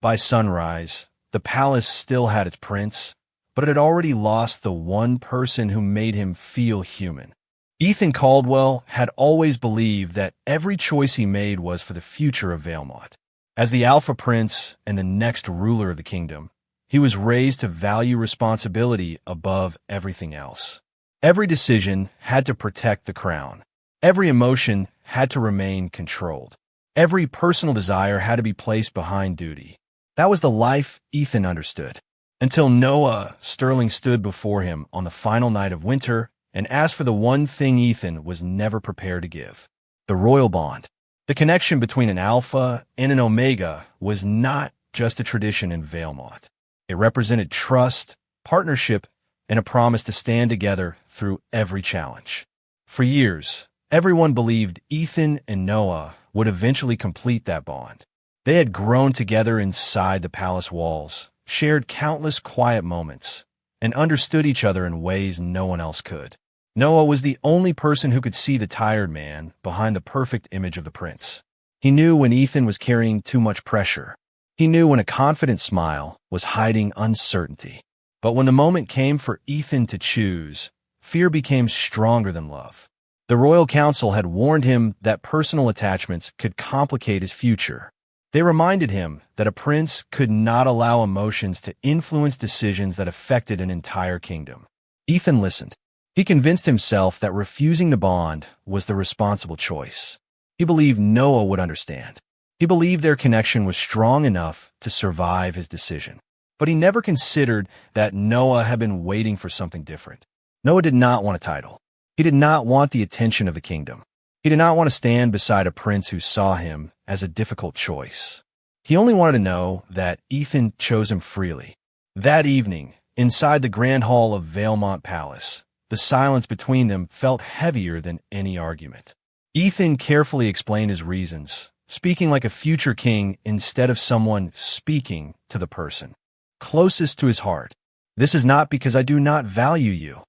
By sunrise, the palace still had its prince, but it had already lost the one person who made him feel human. Ethan Caldwell had always believed that every choice he made was for the future of Valemont. As the Alpha Prince and the next ruler of the kingdom, he was raised to value responsibility above everything else. Every decision had to protect the crown. Every emotion had to remain controlled. Every personal desire had to be placed behind duty. That was the life Ethan understood. Until Noah Sterling stood before him on the final night of winter and asked for the one thing Ethan was never prepared to give: the royal bond. The connection between an Alpha and an Omega was not just a tradition in Valemont. It represented trust, partnership, and a promise to stand together through every challenge. For years, everyone believed Ethan and Noah would eventually complete that bond. They had grown together inside the palace walls, shared countless quiet moments, and understood each other in ways no one else could. Noah was the only person who could see the tired man behind the perfect image of the prince. He knew when Ethan was carrying too much pressure. He knew when a confident smile was hiding uncertainty. But when the moment came for Ethan to choose, fear became stronger than love. The Royal Council had warned him that personal attachments could complicate his future. They reminded him that a prince could not allow emotions to influence decisions that affected an entire kingdom. Ethan listened. He convinced himself that refusing the bond was the responsible choice. He believed Noah would understand. He believed their connection was strong enough to survive his decision. But he never considered that Noah had been waiting for something different. Noah did not want a title. He did not want the attention of the kingdom. He did not want to stand beside a prince who saw him as a difficult choice. He only wanted to know that Ethan chose him freely. That evening, inside the grand hall of Valemont Palace, the silence between them felt heavier than any argument. Ethan carefully explained his reasons, speaking like a future king instead of someone speaking to the person closest to his heart. "This is not because I do not value you,"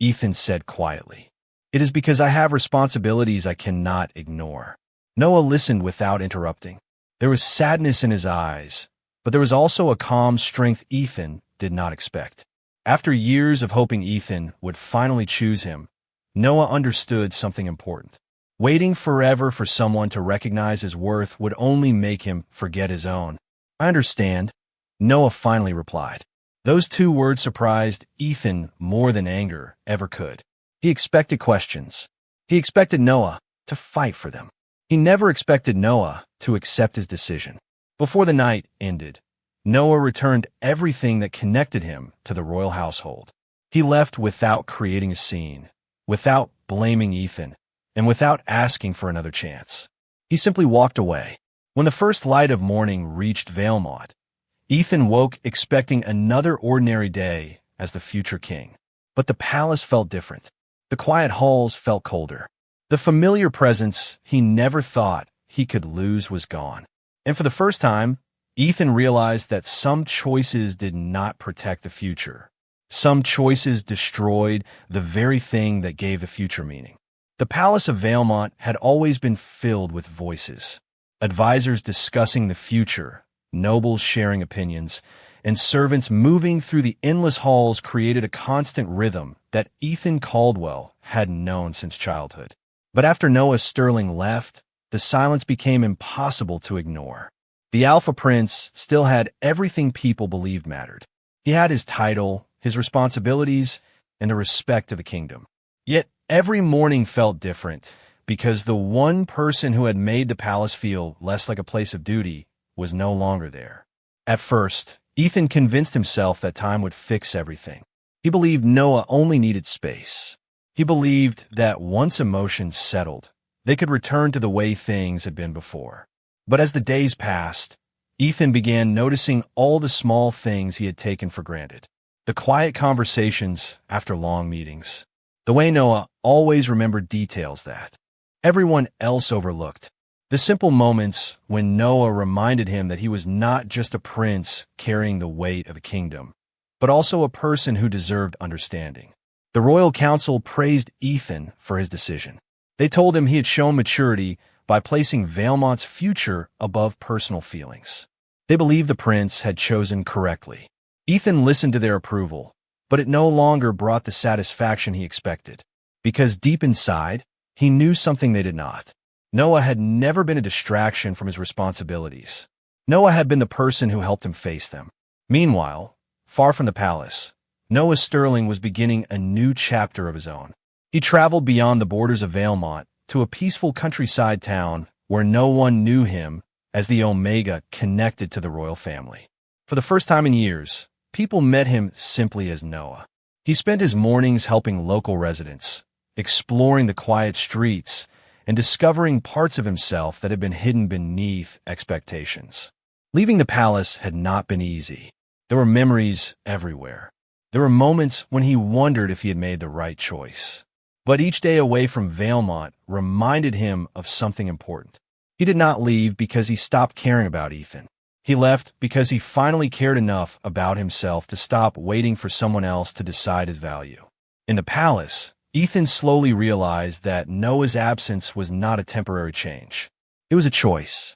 Ethan said quietly. "It is because I have responsibilities I cannot ignore." Noah listened without interrupting. There was sadness in his eyes, but there was also a calm strength Ethan did not expect. After years of hoping Ethan would finally choose him, Noah understood something important. Waiting forever for someone to recognize his worth would only make him forget his own. "I understand," Noah finally replied. Those two words surprised Ethan more than anger ever could. He expected questions. He expected Noah to fight for them. He never expected Noah to accept his decision. Before the night ended, Noah returned everything that connected him to the royal household. He left without creating a scene, without blaming Ethan, and without asking for another chance. He simply walked away. When the first light of morning reached Valemont, Ethan woke expecting another ordinary day as the future king. But the palace felt different. The quiet halls felt colder. The familiar presence he never thought he could lose was gone. And for the first time, Ethan realized that some choices did not protect the future. Some choices destroyed the very thing that gave the future meaning. The Palace of Valemont had always been filled with voices. Advisors discussing the future, nobles sharing opinions, and servants moving through the endless halls created a constant rhythm that Ethan Caldwell had known since childhood. But after Noah Sterling left, the silence became impossible to ignore. The Alpha Prince still had everything people believed mattered. He had his title, his responsibilities, and the respect of the kingdom. Yet every morning felt different because the one person who had made the palace feel less like a place of duty was no longer there. At first, Ethan convinced himself that time would fix everything. He believed Noah only needed space. He believed that once emotions settled, they could return to the way things had been before. But as the days passed, Ethan began noticing all the small things he had taken for granted. The quiet conversations after long meetings. The way Noah always remembered details that everyone else overlooked. The simple moments when Noah reminded him that he was not just a prince carrying the weight of a kingdom, but also a person who deserved understanding. The Royal Council praised Ethan for his decision. They told him he had shown maturity by placing Valemont's future above personal feelings. They believed the prince had chosen correctly. Ethan listened to their approval, but it no longer brought the satisfaction he expected, because deep inside, he knew something they did not. Noah had never been a distraction from his responsibilities. Noah had been the person who helped him face them. Meanwhile, far from the palace, Noah Sterling was beginning a new chapter of his own. He traveled beyond the borders of Valemont to a peaceful countryside town where no one knew him as the Omega connected to the royal family. For the first time in years, people met him simply as Noah. He spent his mornings helping local residents, exploring the quiet streets, and discovering parts of himself that had been hidden beneath expectations. Leaving the palace had not been easy. There were memories everywhere. There were moments when he wondered if he had made the right choice. But each day away from Valemont reminded him of something important. He did not leave because he stopped caring about Ethan. He left because he finally cared enough about himself to stop waiting for someone else to decide his value. In the palace, Ethan slowly realized that Noah's absence was not a temporary change. It was a choice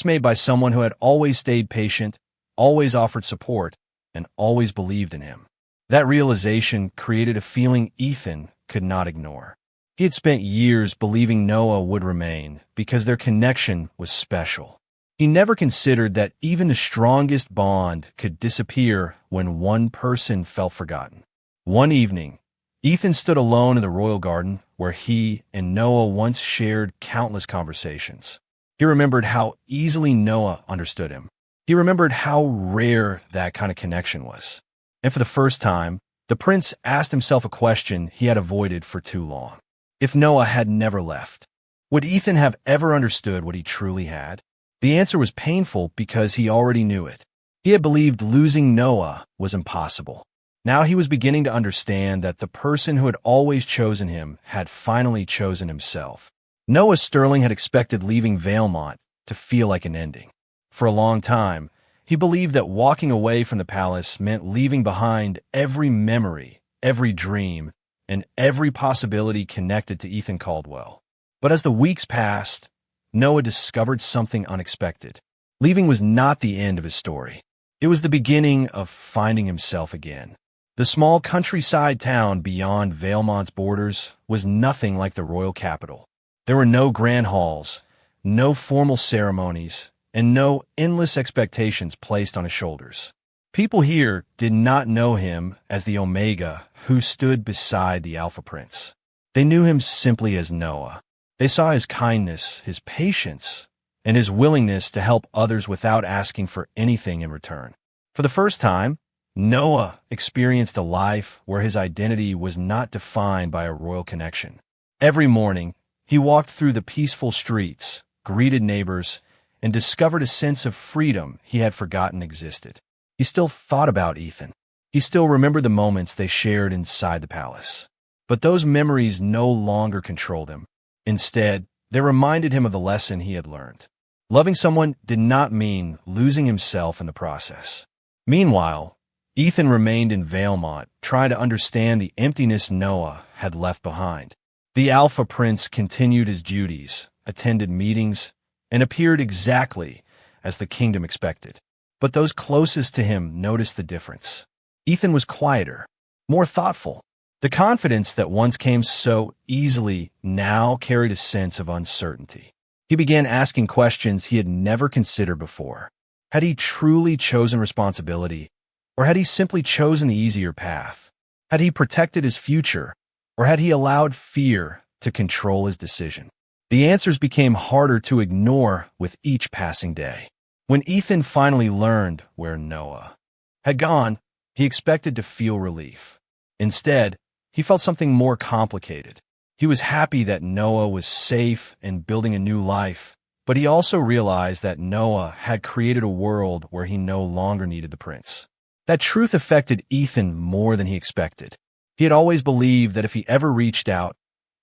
made by someone who had always stayed patient, always offered support, and always believed in him. That realization created a feeling Ethan could not ignore. He had spent years believing Noah would remain because their connection was special. He never considered that even the strongest bond could disappear when one person felt forgotten. One evening, Ethan stood alone in the royal garden where he and Noah once shared countless conversations. He remembered how easily Noah understood him. He remembered how rare that kind of connection was. And for the first time, the prince asked himself a question he had avoided for too long. If Noah had never left, would Ethan have ever understood what he truly had? The answer was painful because he already knew it. He had believed losing Noah was impossible. Now he was beginning to understand that the person who had always chosen him had finally chosen himself. Noah Sterling had expected leaving Valemont to feel like an ending. For a long time, he believed that walking away from the palace meant leaving behind every memory, every dream, and every possibility connected to Ethan Caldwell. But as the weeks passed, Noah discovered something unexpected. Leaving was not the end of his story. It was the beginning of finding himself again. The small countryside town beyond Valemont's borders was nothing like the royal capital. There were no grand halls, no formal ceremonies, and no endless expectations placed on his shoulders. People here did not know him as the Omega who stood beside the Alpha Prince. They knew him simply as Noah. They saw his kindness, his patience, and his willingness to help others without asking for anything in return. For the first time, Noah experienced a life where his identity was not defined by a royal connection. Every morning, he walked through the peaceful streets, greeted neighbors, and discovered a sense of freedom he had forgotten existed. He still thought about Ethan. He still remembered the moments they shared inside the palace. But those memories no longer controlled him. Instead, they reminded him of the lesson he had learned. Loving someone did not mean losing himself in the process. Meanwhile, Ethan remained in Valemont, trying to understand the emptiness Noah had left behind. The Alpha Prince continued his duties, attended meetings, and appeared exactly as the kingdom expected. But those closest to him noticed the difference. Ethan was quieter, more thoughtful. The confidence that once came so easily now carried a sense of uncertainty. He began asking questions he had never considered before. Had he truly chosen responsibility, or had he simply chosen the easier path? Had he protected his future, or had he allowed fear to control his decision? The answers became harder to ignore with each passing day. When Ethan finally learned where Noah had gone, he expected to feel relief. Instead, he felt something more complicated. He was happy that Noah was safe and building a new life, but he also realized that Noah had created a world where he no longer needed the prince. That truth affected Ethan more than he expected. He had always believed that if he ever reached out,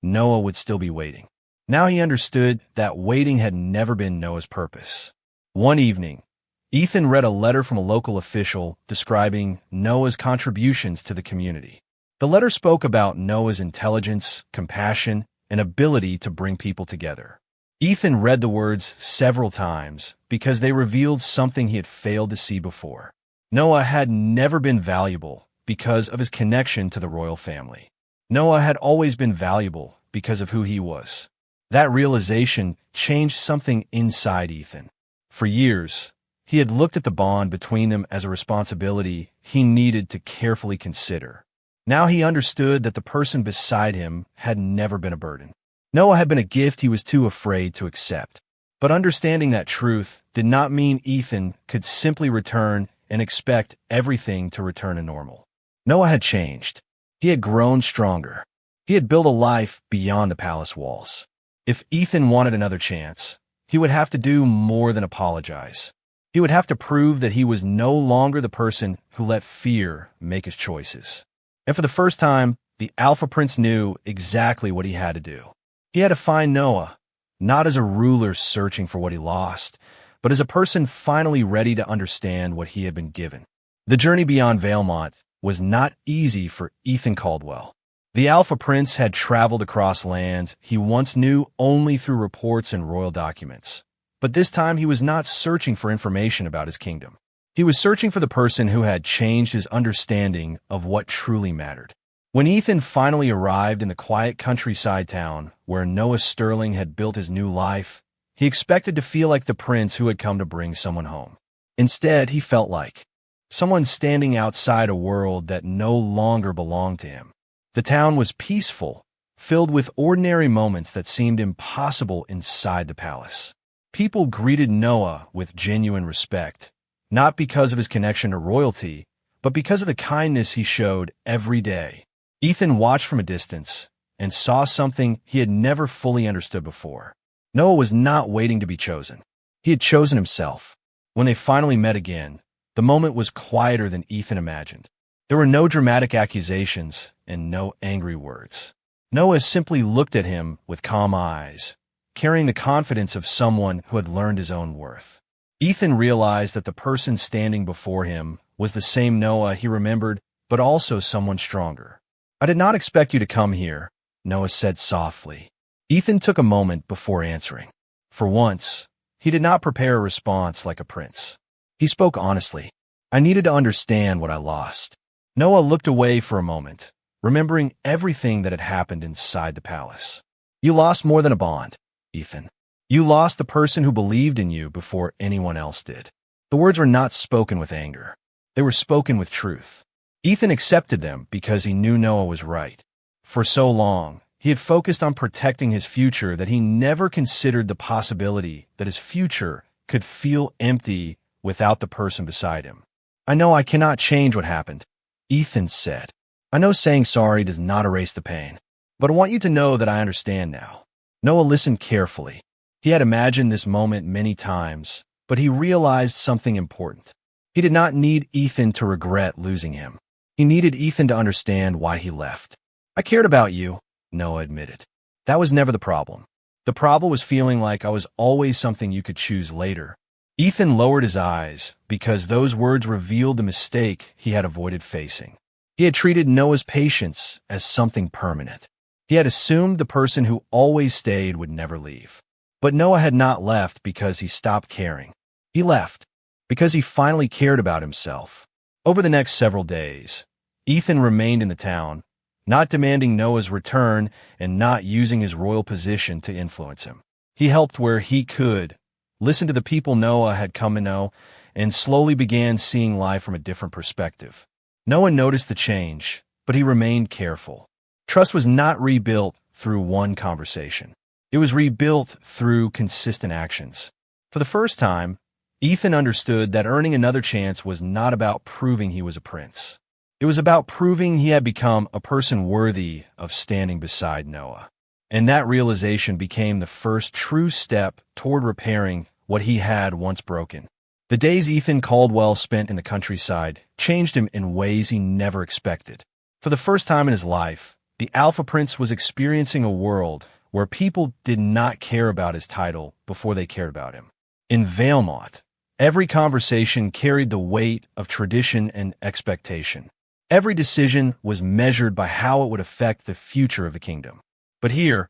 Noah would still be waiting. Now he understood that waiting had never been Noah's purpose. One evening, Ethan read a letter from a local official describing Noah's contributions to the community. The letter spoke about Noah's intelligence, compassion, and ability to bring people together. Ethan read the words several times because they revealed something he had failed to see before. Noah had never been valuable because of his connection to the royal family. Noah had always been valuable because of who he was. That realization changed something inside Ethan. For years, he had looked at the bond between them as a responsibility he needed to carefully consider. Now he understood that the person beside him had never been a burden. Noah had been a gift he was too afraid to accept. But understanding that truth did not mean Ethan could simply return and expect everything to return to normal. Noah had changed. He had grown stronger. He had built a life beyond the palace walls. If Ethan wanted another chance, he would have to do more than apologize. He would have to prove that he was no longer the person who let fear make his choices. And for the first time, the Alpha Prince knew exactly what he had to do. He had to find Noah, not as a ruler searching for what he lost, but as a person finally ready to understand what he had been given. The journey beyond Valemont was not easy for Ethan Caldwell. The Alpha Prince had traveled across lands he once knew only through reports and royal documents. But this time he was not searching for information about his kingdom. He was searching for the person who had changed his understanding of what truly mattered. When Ethan finally arrived in the quiet countryside town where Noah Sterling had built his new life, he expected to feel like the prince who had come to bring someone home. Instead, he felt like someone standing outside a world that no longer belonged to him. The town was peaceful, filled with ordinary moments that seemed impossible inside the palace. People greeted Noah with genuine respect, not because of his connection to royalty, but because of the kindness he showed every day. Ethan watched from a distance and saw something he had never fully understood before. Noah was not waiting to be chosen. He had chosen himself. When they finally met again, the moment was quieter than Ethan imagined. There were no dramatic accusations and no angry words. Noah simply looked at him with calm eyes, carrying the confidence of someone who had learned his own worth. Ethan realized that the person standing before him was the same Noah he remembered, but also someone stronger. "I did not expect you to come here," Noah said softly. Ethan took a moment before answering. For once, he did not prepare a response like a prince. He spoke honestly. "I needed to understand what I lost." Noah looked away for a moment, remembering everything that had happened inside the palace. "You lost more than a bond, Ethan. You lost the person who believed in you before anyone else did." The words were not spoken with anger. They were spoken with truth. Ethan accepted them because he knew Noah was right. For so long, he had focused on protecting his future that he never considered the possibility that his future could feel empty without the person beside him. "I know I cannot change what happened," Ethan said. "I know saying sorry does not erase the pain, but I want you to know that I understand now." Noah listened carefully. He had imagined this moment many times, but he realized something important. He did not need Ethan to regret losing him. He needed Ethan to understand why he left. "I cared about you," Noah admitted. "That was never the problem. The problem was feeling like I was always something you could choose later." Ethan lowered his eyes because those words revealed the mistake he had avoided facing. He had treated Noah's patience as something permanent. He had assumed the person who always stayed would never leave. But Noah had not left because he stopped caring. He left because he finally cared about himself. Over the next several days, Ethan remained in the town, not demanding Noah's return and not using his royal position to influence him. He helped where he could, listened to the people Noah had come to know, and slowly began seeing life from a different perspective. Noah noticed the change, but he remained careful. Trust was not rebuilt through one conversation. It was rebuilt through consistent actions. For the first time, Ethan understood that earning another chance was not about proving he was a prince. It was about proving he had become a person worthy of standing beside Noah. And that realization became the first true step toward repairing what he had once broken. The days Ethan Caldwell spent in the countryside changed him in ways he never expected. For the first time in his life, the Alpha Prince was experiencing a world where people did not care about his title before they cared about him. In Valemont, every conversation carried the weight of tradition and expectation. Every decision was measured by how it would affect the future of the kingdom. But here,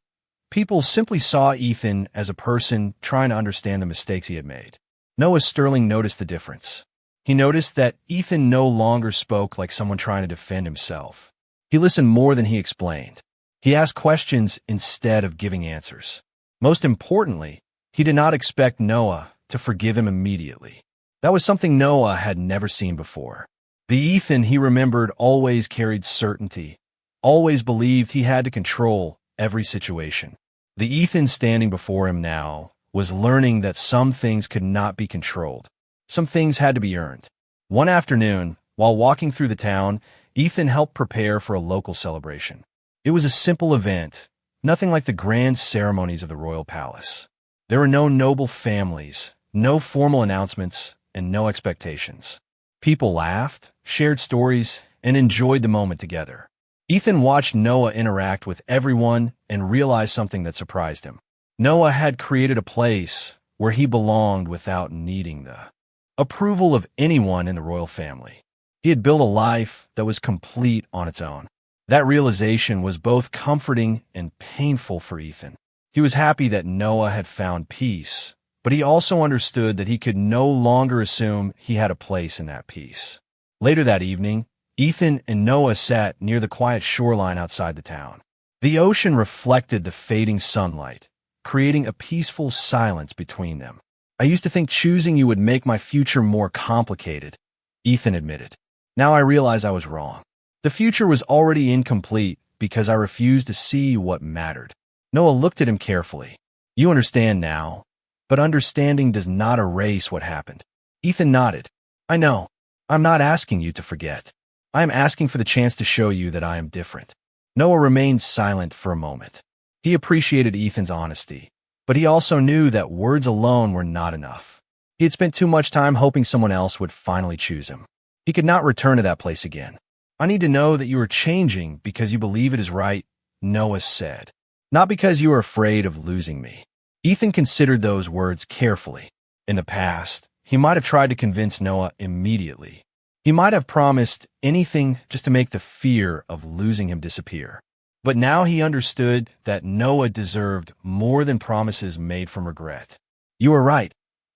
People simply saw Ethan as a person trying to understand the mistakes he had made. Noah Sterling noticed the difference. He noticed that Ethan no longer spoke like someone trying to defend himself. He listened more than he explained. He asked questions instead of giving answers. Most importantly, he did not expect Noah to forgive him immediately. That was something Noah had never seen before. The Ethan he remembered always carried certainty, always believed he had to control every situation. The Ethan standing before him now was learning that some things could not be controlled. Some things had to be earned. One afternoon, while walking through the town, Ethan helped prepare for a local celebration. It was a simple event, nothing like the grand ceremonies of the royal palace. There were no noble families, no formal announcements, and no expectations. People laughed, shared stories, and enjoyed the moment together. Ethan watched Noah interact with everyone and realized something that surprised him. Noah had created a place where he belonged without needing the approval of anyone in the royal family. He had built a life that was complete on its own. That realization was both comforting and painful for Ethan. He was happy that Noah had found peace, but he also understood that he could no longer assume he had a place in that peace. Later that evening, Ethan and Noah sat near the quiet shoreline outside the town. The ocean reflected the fading sunlight, creating a peaceful silence between them. "I used to think choosing you would make my future more complicated," Ethan admitted. "Now I realize I was wrong. The future was already incomplete because I refused to see what mattered." Noah looked at him carefully. "You understand now, but understanding does not erase what happened." Ethan nodded. "I know. I'm not asking you to forget. I am asking for the chance to show you that I am different." Noah remained silent for a moment. He appreciated Ethan's honesty, but he also knew that words alone were not enough. He had spent too much time hoping someone else would finally choose him. He could not return to that place again. "I need to know that you are changing because you believe it is right," Noah said. "Not because you are afraid of losing me." Ethan considered those words carefully. In the past, he might have tried to convince Noah immediately. He might have promised anything just to make the fear of losing him disappear. But now he understood that Noah deserved more than promises made from regret. "You are right,"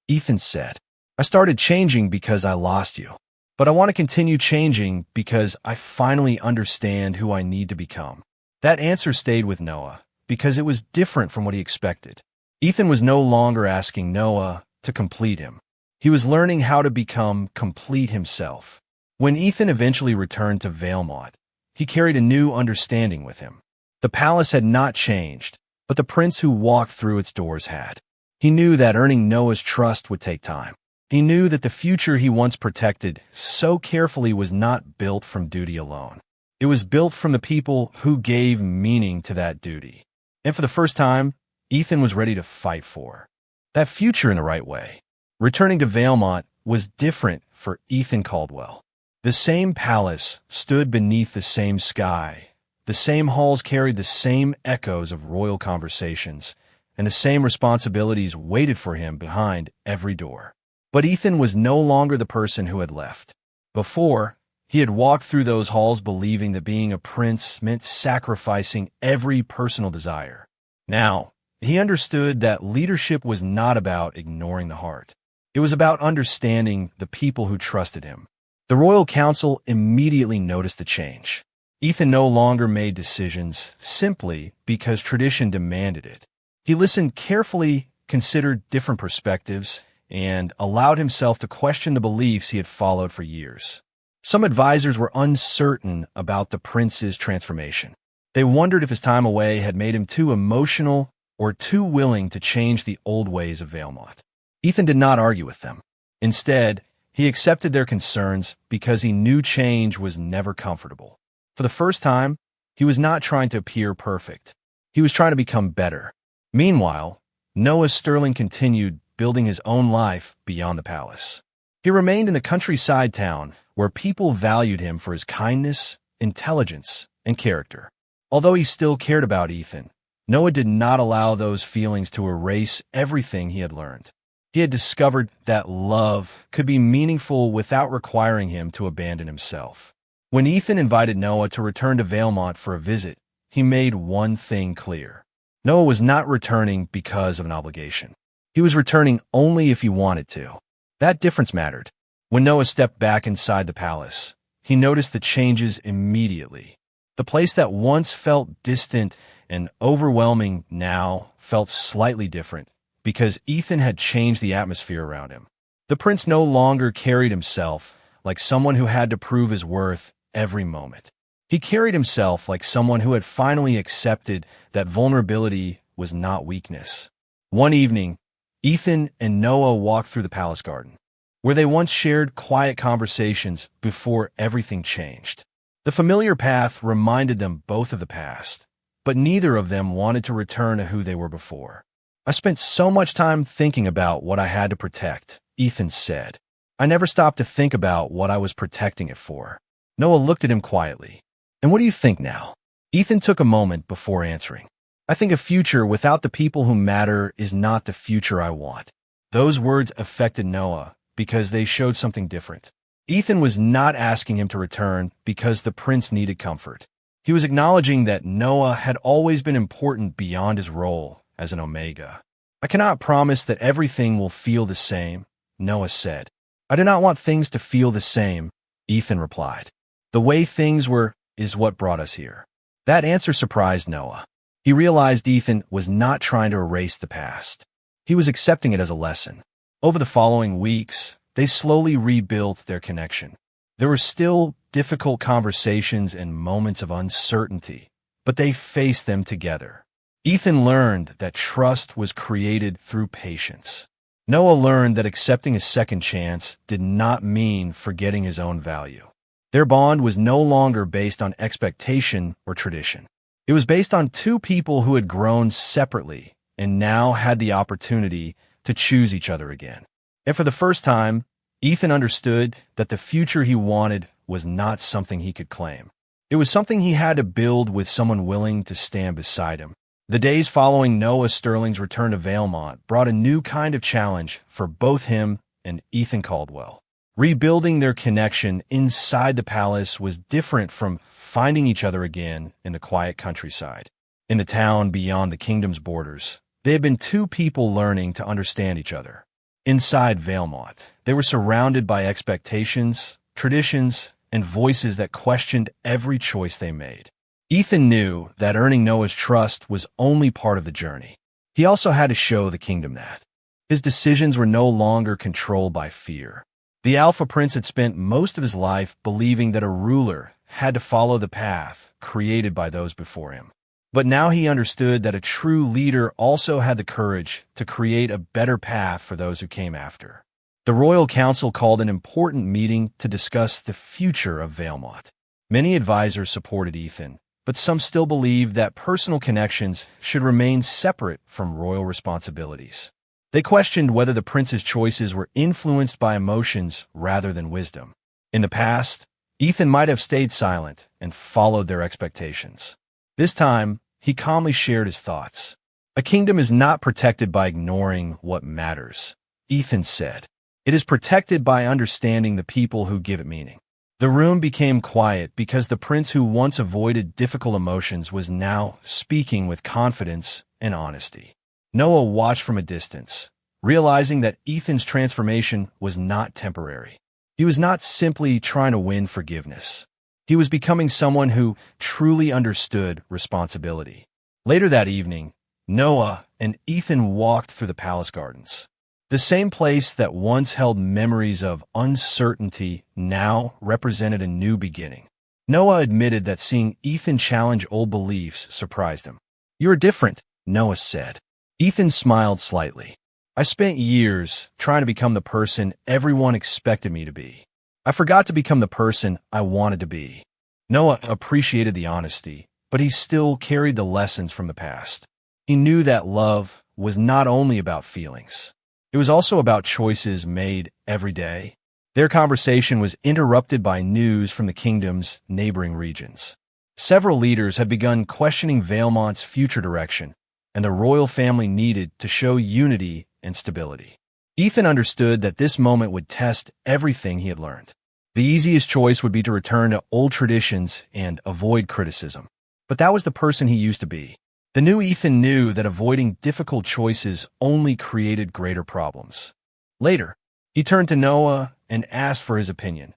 Ethan said. "I started changing because I lost you. But I want to continue changing because I finally understand who I need to become." That answer stayed with Noah because it was different from what he expected. Ethan was no longer asking Noah to complete him. He was learning how to become complete himself. When Ethan eventually returned to Valemont, he carried a new understanding with him. The palace had not changed, but the prince who walked through its doors had. He knew that earning Noah's trust would take time. He knew that the future he once protected so carefully was not built from duty alone. It was built from the people who gave meaning to that duty. And for the first time, Ethan was ready to fight for that future in the right way. Returning to Valemont was different for Ethan Caldwell. The same palace stood beneath the same sky. The same halls carried the same echoes of royal conversations, and the same responsibilities waited for him behind every door. But Ethan was no longer the person who had left. Before, he had walked through those halls believing that being a prince meant sacrificing every personal desire. Now, he understood that leadership was not about ignoring the heart. It was about understanding the people who trusted him. The royal council immediately noticed the change. Ethan no longer made decisions simply because tradition demanded it. He listened carefully, considered different perspectives, and allowed himself to question the beliefs he had followed for years. Some advisors were uncertain about the prince's transformation. They wondered if his time away had made him too emotional or too willing to change the old ways of Valemont. Ethan did not argue with them. Instead, he accepted their concerns because he knew change was never comfortable. For the first time, he was not trying to appear perfect. He was trying to become better. Meanwhile, Noah Sterling continued building his own life beyond the palace. He remained in the countryside town where people valued him for his kindness, intelligence, and character. Although he still cared about Ethan, Noah did not allow those feelings to erase everything he had learned. He had discovered that love could be meaningful without requiring him to abandon himself. When Ethan invited Noah to return to Valemont for a visit, he made one thing clear. Noah was not returning because of an obligation. He was returning only if he wanted to. That difference mattered. When Noah stepped back inside the palace, he noticed the changes immediately. The place that once felt distant and overwhelming now felt slightly different because Ethan had changed the atmosphere around him. The prince no longer carried himself like someone who had to prove his worth every moment. He carried himself like someone who had finally accepted that vulnerability was not weakness. One evening, Ethan and Noah walked through the palace garden, where they once shared quiet conversations before everything changed. The familiar path reminded them both of the past, but neither of them wanted to return to who they were before. "I spent so much time thinking about what I had to protect," Ethan said. "I never stopped to think about what I was protecting it for." Noah looked at him quietly. "And what do you think now?" Ethan took a moment before answering. "I think a future without the people who matter is not the future I want." Those words affected Noah because they showed something different. Ethan was not asking him to return because the prince needed comfort. He was acknowledging that Noah had always been important beyond his role as an Omega. "I cannot promise that everything will feel the same," Noah said. "I do not want things to feel the same," Ethan replied. "The way things were is what brought us here." That answer surprised Noah. He realized Ethan was not trying to erase the past. He was accepting it as a lesson. Over the following weeks, they slowly rebuilt their connection. There were still difficult conversations and moments of uncertainty, but they faced them together. Ethan learned that trust was created through patience. Noah learned that accepting a second chance did not mean forgetting his own value. Their bond was no longer based on expectation or tradition. It was based on two people who had grown separately and now had the opportunity to choose each other again. And for the first time, Ethan understood that the future he wanted was not something he could claim. It was something he had to build with someone willing to stand beside him. The days following Noah Sterling's return to Valemont brought a new kind of challenge for both him and Ethan Caldwell. Rebuilding their connection inside the palace was different from finding each other again in the quiet countryside. In the town beyond the kingdom's borders, they had been two people learning to understand each other. Inside Valemont, they were surrounded by expectations, traditions, and voices that questioned every choice they made. Ethan knew that earning Noah's trust was only part of the journey. He also had to show the kingdom that his decisions were no longer controlled by fear. The Alpha Prince had spent most of his life believing that a ruler had to follow the path created by those before him. But now he understood that a true leader also had the courage to create a better path for those who came after. The Royal Council called an important meeting to discuss the future of Valemont. Many advisors supported Ethan, but some still believed that personal connections should remain separate from royal responsibilities. They questioned whether the prince's choices were influenced by emotions rather than wisdom. In the past, Ethan might have stayed silent and followed their expectations. This time, he calmly shared his thoughts. "A kingdom is not protected by ignoring what matters," Ethan said. "It is protected by understanding the people who give it meaning." The room became quiet because the prince who once avoided difficult emotions was now speaking with confidence and honesty. Noah watched from a distance, realizing that Ethan's transformation was not temporary. He was not simply trying to win forgiveness. He was becoming someone who truly understood responsibility. Later that evening, Noah and Ethan walked through the palace gardens. The same place that once held memories of uncertainty now represented a new beginning. Noah admitted that seeing Ethan challenge old beliefs surprised him. "You're different," Noah said. Ethan smiled slightly. "I spent years trying to become the person everyone expected me to be. I forgot to become the person I wanted to be." Noah appreciated the honesty, but he still carried the lessons from the past. He knew that love was not only about feelings. It was also about choices made every day. Their conversation was interrupted by news from the kingdom's neighboring regions. Several leaders had begun questioning Valemont's future direction, and the royal family needed to show unity and stability. Ethan understood that this moment would test everything he had learned. The easiest choice would be to return to old traditions and avoid criticism. But that was the person he used to be. The new Ethan knew that avoiding difficult choices only created greater problems. Later, he turned to Noah and asked for his opinion,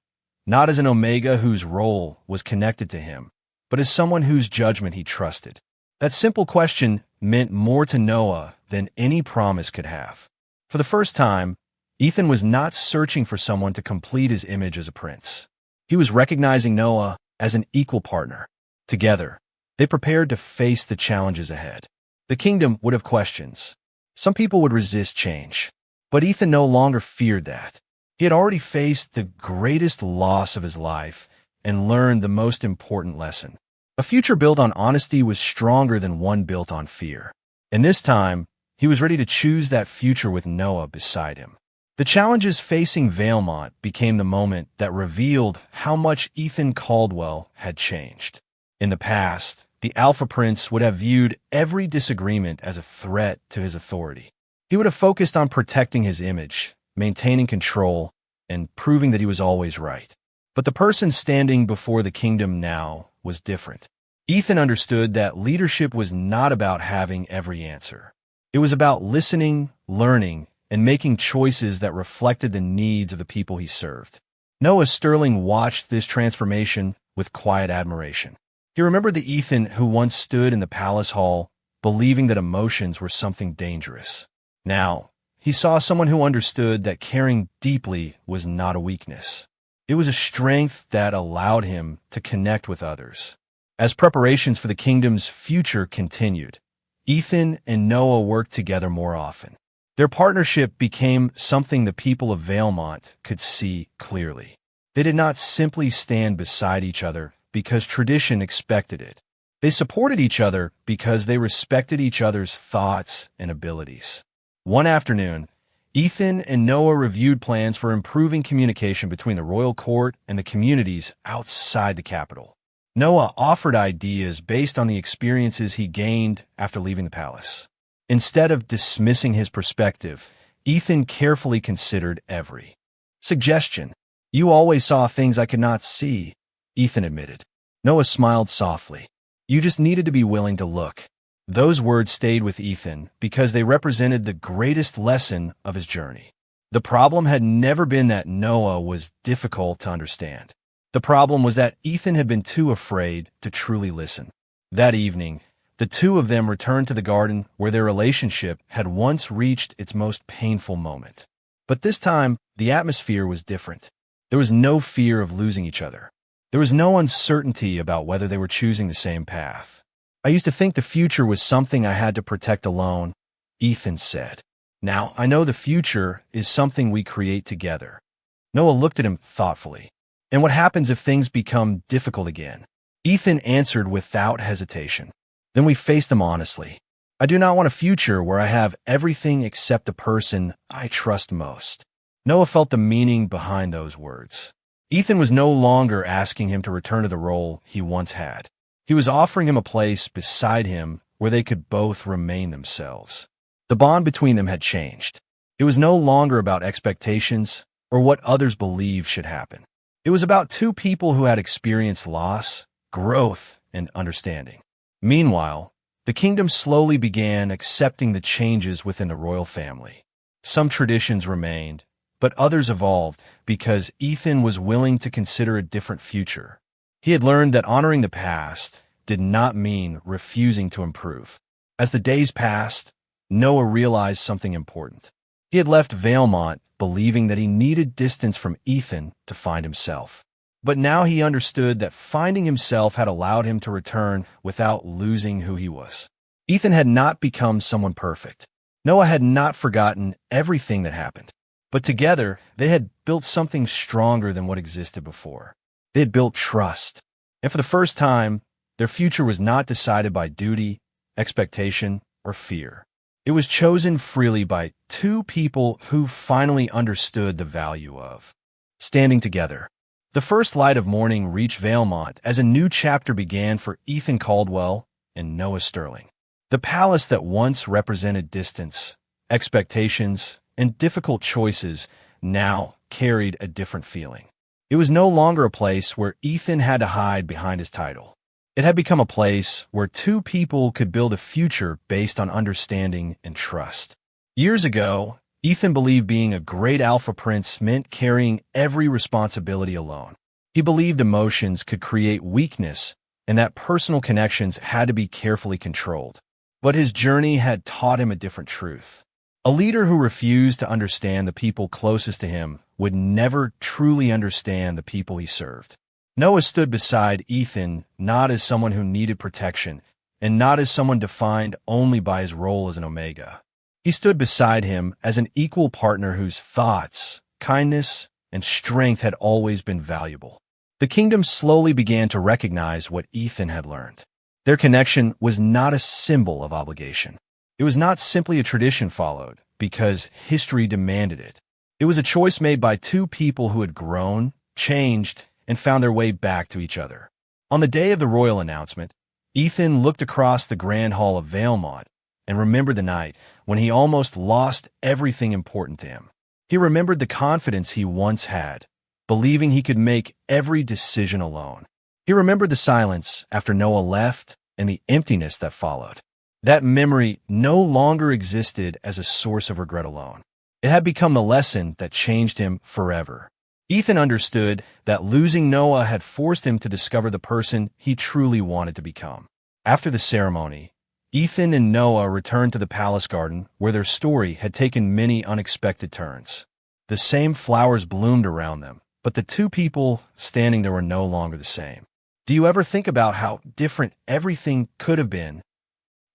not as an Omega whose role was connected to him, but as someone whose judgment he trusted. That simple question meant more to Noah than any promise could have. For the first time, Ethan was not searching for someone to complete his image as a prince. He was recognizing Noah as an equal partner. Together, they prepared to face the challenges ahead. The kingdom would have questions. Some people would resist change. But Ethan no longer feared that. He had already faced the greatest loss of his life and learned the most important lesson. A future built on honesty was stronger than one built on fear. And this time, he was ready to choose that future with Noah beside him. The challenges facing Valemont became the moment that revealed how much Ethan Caldwell had changed. In the past, the Alpha Prince would have viewed every disagreement as a threat to his authority. He would have focused on protecting his image, maintaining control, and proving that he was always right. But the person standing before the kingdom now was different. Ethan understood that leadership was not about having every answer. It was about listening, learning, and making choices that reflected the needs of the people he served. Noah Sterling watched this transformation with quiet admiration. He remembered the Ethan who once stood in the palace hall, believing that emotions were something dangerous. Now, he saw someone who understood that caring deeply was not a weakness. It was a strength that allowed him to connect with others. As preparations for the kingdom's future continued, Ethan and Noah worked together more often. Their partnership became something the people of Valemont could see clearly. They did not simply stand beside each other because tradition expected it. They supported each other because they respected each other's thoughts and abilities. One afternoon, Ethan and Noah reviewed plans for improving communication between the royal court and the communities outside the capital. Noah offered ideas based on the experiences he gained after leaving the palace. Instead of dismissing his perspective, Ethan carefully considered every suggestion. "You always saw things I could not see," Ethan admitted. Noah smiled softly. "You just needed to be willing to look." Those words stayed with Ethan because they represented the greatest lesson of his journey. The problem had never been that Noah was difficult to understand. The problem was that Ethan had been too afraid to truly listen. That evening, the two of them returned to the garden where their relationship had once reached its most painful moment. But this time, the atmosphere was different. There was no fear of losing each other. There was no uncertainty about whether they were choosing the same path. "I used to think the future was something I had to protect alone," Ethan said. "Now, I know the future is something we create together." Noah looked at him thoughtfully. "And what happens if things become difficult again?" Ethan answered without hesitation. "Then we face them honestly. I do not want a future where I have everything except the person I trust most." Noah felt the meaning behind those words. Ethan was no longer asking him to return to the role he once had. He was offering him a place beside him where they could both remain themselves. The bond between them had changed. It was no longer about expectations or what others believed should happen. It was about two people who had experienced loss, growth, and understanding. Meanwhile, the kingdom slowly began accepting the changes within the royal family. Some traditions remained, but others evolved because Ethan was willing to consider a different future. He had learned that honoring the past did not mean refusing to improve. As the days passed, Noah realized something important. He had left Valemont believing that he needed distance from Ethan to find himself. But now he understood that finding himself had allowed him to return without losing who he was. Ethan had not become someone perfect. Noah had not forgotten everything that happened. But together, they had built something stronger than what existed before. They had built trust. And for the first time, their future was not decided by duty, expectation, or fear. It was chosen freely by two people who finally understood the value of standing together. The first light of morning reached Valemont as a new chapter began for Ethan Caldwell and Noah Sterling. The palace that once represented distance, expectations, and difficult choices now carried a different feeling. It was no longer a place where Ethan had to hide behind his title. It had become a place where two people could build a future based on understanding and trust. Years ago, Ethan believed being a great alpha prince meant carrying every responsibility alone. He believed emotions could create weakness and that personal connections had to be carefully controlled. But his journey had taught him a different truth. A leader who refused to understand the people closest to him would never truly understand the people he served. Noah stood beside Ethan not as someone who needed protection and not as someone defined only by his role as an Omega. He stood beside him as an equal partner whose thoughts, kindness, and strength had always been valuable. The kingdom slowly began to recognize what Ethan had learned. Their connection was not a symbol of obligation. It was not simply a tradition followed because history demanded it. It was a choice made by two people who had grown, changed, and found their way back to each other. On the day of the royal announcement, Ethan looked across the grand hall of Valemont and remembered the night when he almost lost everything important to him. He remembered the confidence he once had, believing he could make every decision alone. He remembered the silence after Noah left and the emptiness that followed. That memory no longer existed as a source of regret alone. It had become the lesson that changed him forever. Ethan understood that losing Noah had forced him to discover the person he truly wanted to become. After the ceremony, Ethan and Noah returned to the palace garden where their story had taken many unexpected turns. The same flowers bloomed around them, but the two people standing there were no longer the same. Do you ever think about how different everything could have been?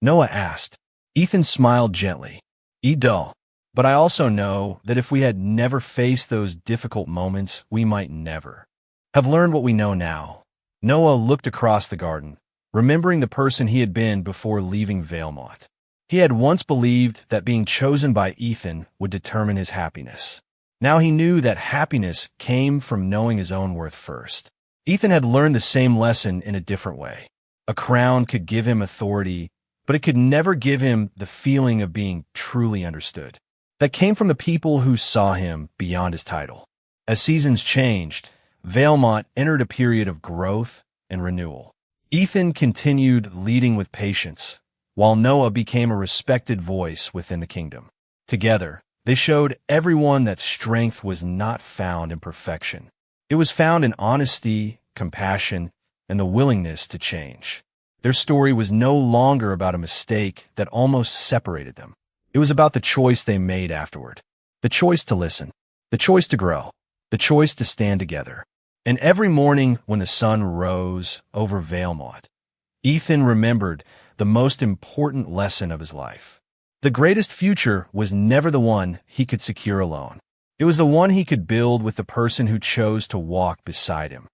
Noah asked. Ethan smiled gently. Edo. But I also know that if we had never faced those difficult moments, we might never have learned what we know now. Noah looked across the garden, remembering the person he had been before leaving Valemont. He had once believed that being chosen by Ethan would determine his happiness. Now he knew that happiness came from knowing his own worth first. Ethan had learned the same lesson in a different way. A crown could give him authority, but it could never give him the feeling of being truly understood. That came from the people who saw him beyond his title. As seasons changed, Valemont entered a period of growth and renewal. Ethan continued leading with patience, while Noah became a respected voice within the kingdom. Together, they showed everyone that strength was not found in perfection. It was found in honesty, compassion, and the willingness to change. Their story was no longer about a mistake that almost separated them. It was about the choice they made afterward. The choice to listen. The choice to grow. The choice to stand together. And every morning when the sun rose over Valemont, Ethan remembered the most important lesson of his life. The greatest future was never the one he could secure alone. It was the one he could build with the person who chose to walk beside him.